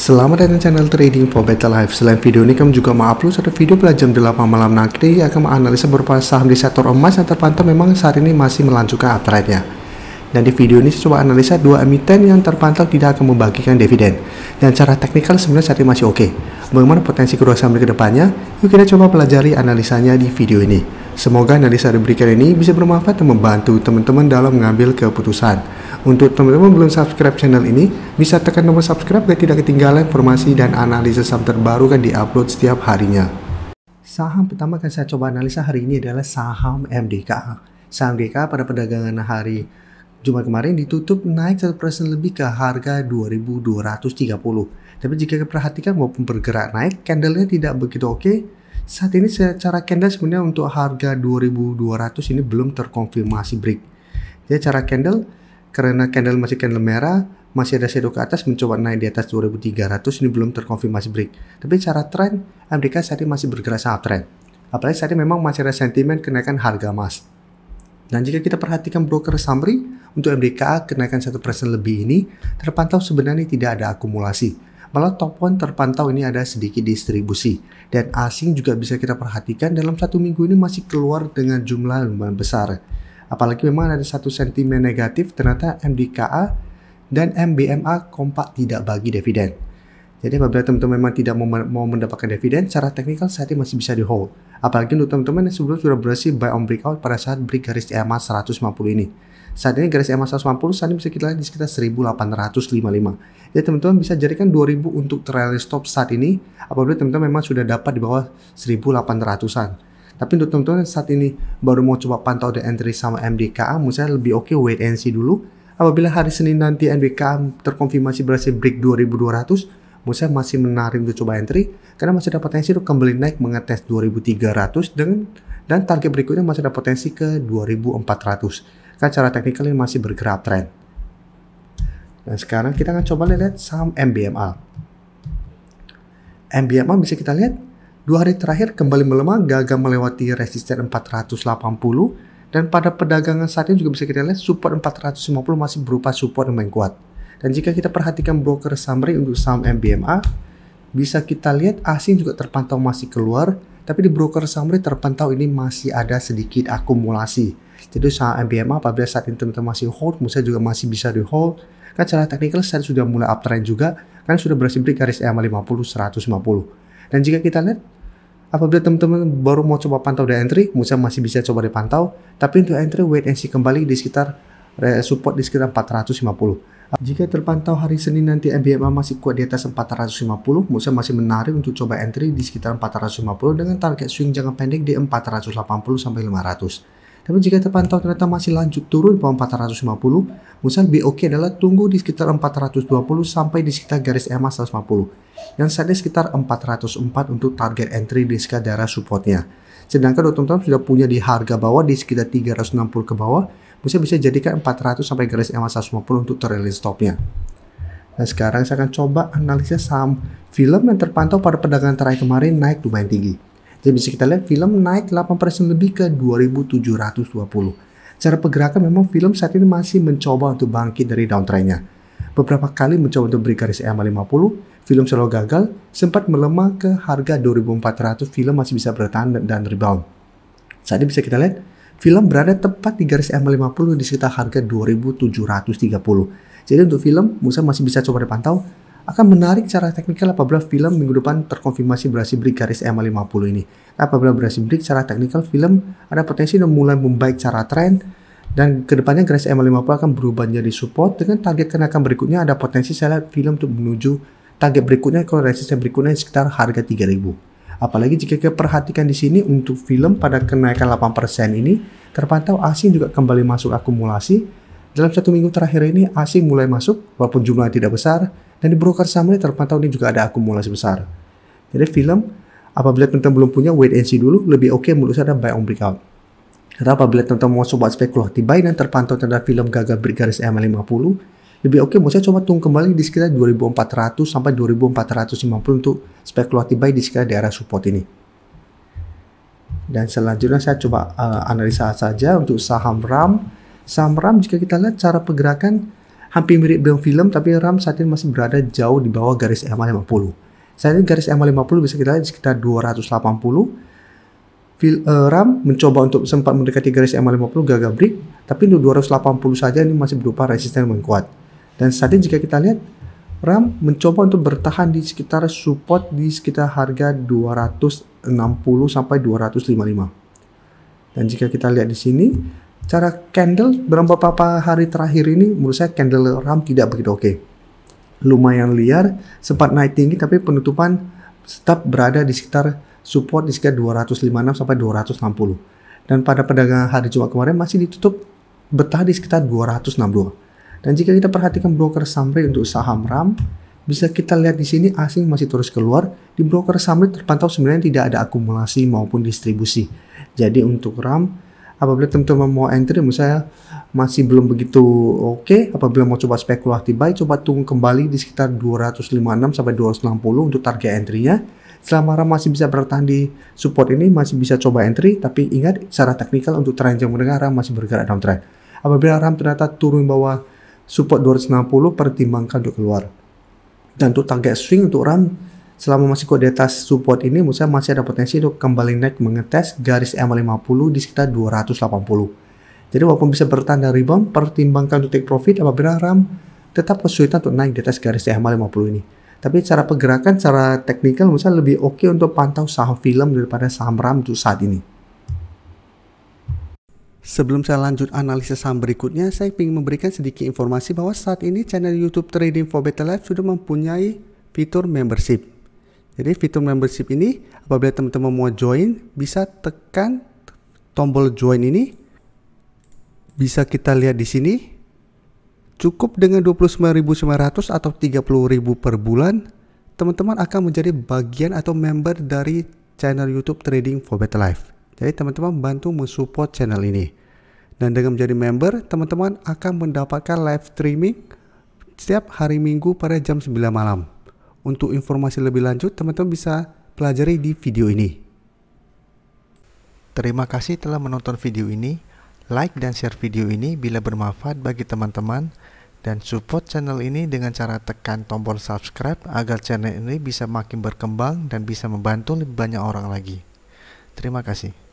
Selamat datang di channel Trading for Better Life. Selain video ini, kami juga mengupload satu video pada jam 8 malam nanti akan menganalisa beberapa saham di sektor emas yang terpantau memang saat ini masih melanjutkan uptrend-nya. Dan di video ini saya coba analisa dua emiten yang terpantau tidak akan membagikan dividen. Dan secara teknikal sebenarnya saat ini masih oke. Bagaimana potensi kedua saham ke depannya? Yuk kita coba pelajari analisanya di video ini. Semoga analisa diberikan ini bisa bermanfaat dan membantu teman-teman dalam mengambil keputusan. Untuk teman-teman belum subscribe channel ini, bisa tekan tombol subscribe agar tidak ketinggalan informasi dan analisis saham terbaru kan diupload setiap harinya. Saham pertama akan saya coba analisa hari ini adalah saham MDKA. Saham MDKA pada perdagangan hari Jumat kemarin ditutup naik 1% lebih ke harga 2.230. Tapi jika kita perhatikan maupun bergerak naik, candlenya tidak begitu oke. Saat ini secara candle sebenarnya untuk harga 2.200 ini belum terkonfirmasi break. Jadi cara candle, karena candle masih candle merah, masih ada shadow ke atas mencoba naik di atas 2.300, ini belum terkonfirmasi break. Tapi cara trend, Amerika saat ini masih bergerak sangat trend. Apalagi saat ini memang masih ada sentimen kenaikan harga emas. Dan jika kita perhatikan broker summary, untuk MDKA kenaikan 1% lebih ini terpantau sebenarnya tidak ada akumulasi. Malah top one terpantau ini ada sedikit distribusi. Dan asing juga bisa kita perhatikan dalam satu minggu ini masih keluar dengan jumlah lumayan besar. Apalagi memang ada satu sentimen negatif, ternyata MDKA dan MBMA kompak tidak bagi dividen. Jadi apabila teman-teman memang tidak mau mendapatkan dividen, secara teknikal saat ini masih bisa di hold. Apalagi untuk teman-teman yang sebelumnya sudah berhasil buy on breakout pada saat break garis EMA 150 ini. Saat ini garis EMA 150 saat ini bisa kita lihat di sekitar 1855. Jadi teman-teman bisa jadikan 2000 untuk trailing stop saat ini apabila teman-teman memang sudah dapat di bawah 1800-an. Tapi untuk teman-teman saat ini baru mau coba pantau the entry sama MDKA, menurut saya lebih oke wait and see dulu. Apabila hari Senin nanti MDKA terkonfirmasi berhasil break 2200, menurut saya masih menarik untuk coba entry karena masih ada potensi untuk kembali naik mengetes 2300 dan target berikutnya masih ada potensi ke 2400. Kan cara teknikal ini masih bergerak trend. Dan sekarang kita akan coba lihat saham MBMA. MBMA bisa kita lihat 2 hari terakhir kembali melemah, gagal melewati resisten 480, dan pada perdagangan saat ini juga bisa kita lihat support 450 masih berupa support yang kuat. Dan jika kita perhatikan broker summary untuk saham MBMA, bisa kita lihat asing juga terpantau masih keluar, tapi di broker summary terpantau ini masih ada sedikit akumulasi. Jadi saham MBMA apabila saat ini teman-teman masih hold, menurut saya juga masih bisa di hold. Kan secara teknikal saat sudah mulai uptrend juga, kan sudah berhasil break garis EMA 50 150. Dan jika kita lihat apabila teman-teman baru mau coba pantau the entry, menurut saya masih bisa coba dipantau. Tapi untuk entry wait and see kembali di sekitar support di sekitar 450. Jika terpantau hari Senin nanti MBMA masih kuat di atas 450, menurut saya masih menarik untuk coba entry di sekitar 450 dengan target swing jangka pendek di 480 sampai 500. Tapi jika terpantau ternyata masih lanjut turun di bawah 450, menurut saya lebih oke adalah tunggu di sekitar 420 sampai di sekitar garis EMA 150. Yang saat ini sekitar 404 untuk target entry di sekitar daerah supportnya. Sedangkan teman-teman sudah punya di harga bawah di sekitar 360 ke bawah, bisa jadikan 400 sampai garis EMA 150 untuk trailing stopnya. Nah sekarang saya akan coba analisis saham film yang terpantau pada perdagangan terakhir kemarin naik lumayan tinggi. Jadi bisa kita lihat film naik 8% lebih ke 2.720. Secara pergerakan memang film saat ini masih mencoba untuk bangkit dari downtrendnya. Beberapa kali mencoba untuk break garis EMA 50, film selalu gagal, sempat melemah ke harga 2.400, film masih bisa bertahan dan rebound. Saat ini bisa kita lihat, film berada tepat di garis EMA 50 di sekitar harga 2.730. Jadi untuk film, Musa masih bisa coba dipantau. Akan menarik secara teknikal apabila film minggu depan terkonfirmasi berhasil break garis EMA 50 ini. Apabila berhasil break secara teknikal, film ada potensi untuk mulai membaik secara tren dan kedepannya garis EMA 50 akan berubah menjadi support dengan target kenaikan berikutnya ada potensi saya lihat film untuk menuju target berikutnya kalau resisten berikutnya sekitar harga 3.000. Apalagi jika kita perhatikan di sini untuk film pada kenaikan 8% ini terpantau asing juga kembali masuk akumulasi. Dalam satu minggu terakhir ini asing mulai masuk walaupun jumlahnya tidak besar. Dan di broker summary terpantau ini juga ada akumulasi besar. Jadi film, apabila teman-teman belum punya, wait and see dulu, lebih oke menurut saya ada buy on breakout. Karena apabila teman-teman mau coba spekulatif buy dan terpantau terhadap film gagal break garis EMA 50, lebih oke menurut saya coba tunggu kembali di sekitar 2.400 sampai 2.450 untuk spekulatif buy di sekitar daerah support ini. Dan selanjutnya saya coba analisa saja untuk saham RAM. Saham RAM jika kita lihat cara pergerakan hampir mirip dengan film, tapi RAM saat ini masih berada jauh di bawah garis EMA 50. Saat ini garis EMA 50 bisa kita lihat di sekitar 280. RAM mencoba untuk sempat mendekati garis EMA 50, gagal break, tapi untuk 280 saja ini masih berupa resisten yang kuat. Dan saat ini jika kita lihat, RAM mencoba untuk bertahan di sekitar support di sekitar harga 260 sampai 255. Dan jika kita lihat di sini, cara candle beberapa hari terakhir ini menurut saya candle RAM tidak begitu oke. Lumayan liar, sempat naik tinggi tapi penutupan tetap berada di sekitar support di sekitar 256 sampai 260. Dan pada perdagangan hari Jumat kemarin masih ditutup bertahan di sekitar 262. Dan jika kita perhatikan broker summary untuk saham RAM, bisa kita lihat di sini asing masih terus keluar. Di broker summary terpantau sebenarnya tidak ada akumulasi maupun distribusi. Jadi untuk RAM, apabila teman-teman mau entry, menurut saya masih belum begitu oke. Apabila mau coba spekulatif buy, coba tunggu kembali di sekitar 256 sampai 260 untuk target entry-nya. Selama RAM masih bisa bertahan di support ini, masih bisa coba entry, tapi ingat secara teknikal untuk tren jangka menengah RAM masih bergerak downtrend. Apabila RAM ternyata turun bawah support 260, pertimbangkan untuk keluar. Dan untuk target swing untuk RAM, selama masih kuat di atas support ini, menurut saya masih ada potensi untuk kembali naik mengetes garis EMA 50 di sekitar 280. Jadi walaupun bisa bertahan dan rebound, pertimbangkan untuk take profit apabila RAM tetap kesulitan untuk naik di atas garis EMA 50 ini. Tapi cara pergerakan, secara teknikal menurut saya lebih oke untuk pantau saham film daripada saham RAM untuk saat ini. Sebelum saya lanjut analisis saham berikutnya, saya ingin memberikan sedikit informasi bahwa saat ini channel YouTube Trading for Better Life sudah mempunyai fitur membership. Jadi fitur membership ini apabila teman-teman mau join, bisa tekan tombol join ini. Bisa kita lihat di sini. Cukup dengan 29.900 atau 30.000 per bulan, teman-teman akan menjadi bagian atau member dari channel YouTube Trading for Better Life. Jadi teman-teman bantu mensupport channel ini. Dan dengan menjadi member, teman-teman akan mendapatkan live streaming setiap hari Minggu pada jam 9 malam. Untuk informasi lebih lanjut, teman-teman bisa pelajari di video ini. Terima kasih telah menonton video ini. Like dan share video ini bila bermanfaat bagi teman-teman, dan support channel ini dengan cara tekan tombol subscribe agar channel ini bisa makin berkembang dan bisa membantu lebih banyak orang lagi. Terima kasih.